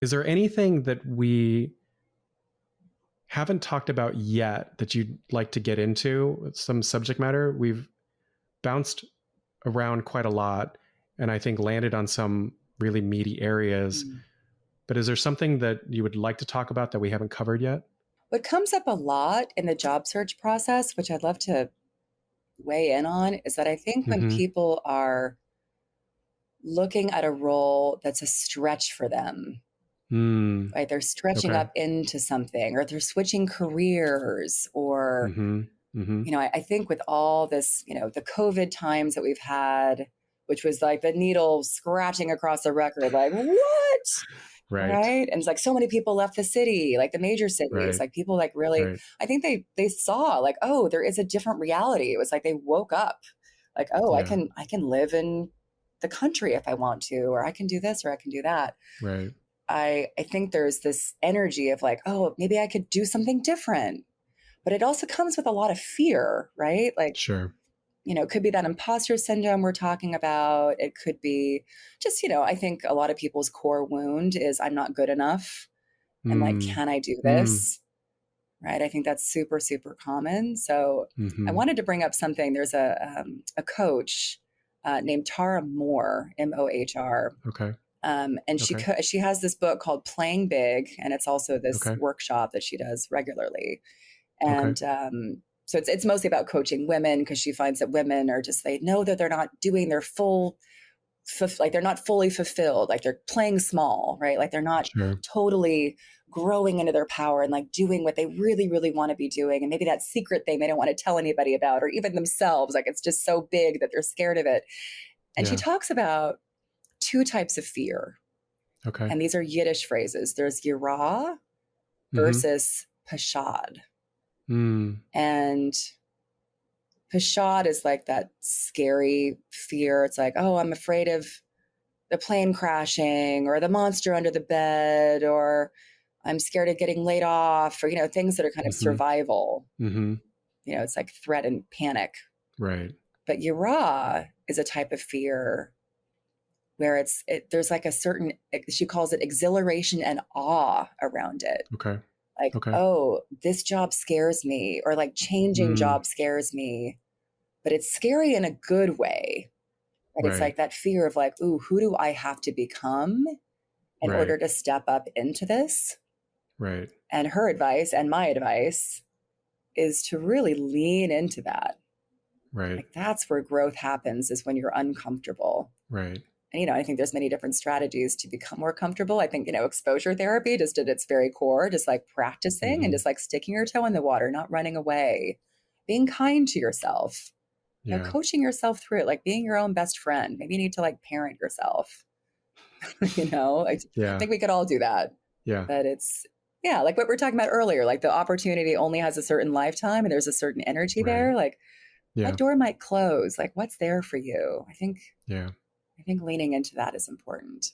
Is there anything that we haven't talked about yet that you'd like to get into, some subject matter? We've bounced around quite a lot and I think landed on some really meaty areas. But is there something that you would like to talk about that we haven't covered yet? What comes up a lot in the job search process, which I'd love to weigh in on, is that I think when people are looking at a role that's a stretch for them, right? They're stretching up into something, or they're switching careers, or, I think with all this, the COVID times that we've had, which was like the needle scratching across the record, like, what? Right. And it's like so many people left the city, like the major cities, like people like really, I think they saw like, oh, there is a different reality. It was like they woke up like, oh, I can live in the country if I want to, or I can do this, or I can do that. Right. I think there's this energy of like, oh, maybe I could do something different, but it also comes with a lot of fear, right? Like, sure. It could be that imposter syndrome we're talking about. It could be just, I think a lot of people's core wound is I'm not good enough. And like, can I do this? Right. I think that's super, super common. So I wanted to bring up something. There's a coach named Tara Mohr, Mohr. Okay. And she has this book called Playing Big. And it's also this workshop that she does regularly. And so it's mostly about coaching women, because she finds that women are just, they know that they're not doing their like they're not fully fulfilled, like they're playing small, right? Like they're not totally growing into their power and like doing what they really, really want to be doing. And maybe that secret thing they don't want to tell anybody about, or even themselves, like it's just so big that they're scared of it. And she talks about two types of fear. Okay. And these are Yiddish phrases. There's Yirah versus Pachad. And Pachad is like that scary fear. It's like, oh, I'm afraid of the plane crashing, or the monster under the bed, or I'm scared of getting laid off, or, things that are kind of survival. It's like threat and panic. Right. But Yirah is a type of fear where there's like a certain, she calls it exhilaration and awe around it. Okay. Like, oh, this job scares me, or like changing job scares me, but it's scary in a good way. Right? It's like that fear of like, ooh, who do I have to become in order to step up into this? Right. And her advice and my advice is to really lean into that. Right. Like that's where growth happens, is when you're uncomfortable. Right. And, I think there's many different strategies to become more comfortable. I think, exposure therapy just at its very core, just like practicing and just like sticking your toe in the water, not running away, being kind to yourself, coaching yourself through it, like being your own best friend. Maybe you need to like parent yourself, I think we could all do that. Yeah. But it's, like what we're talking about earlier, like the opportunity only has a certain lifetime and there's a certain energy there. Like that door might close. Like what's there for you? I think leaning into that is important.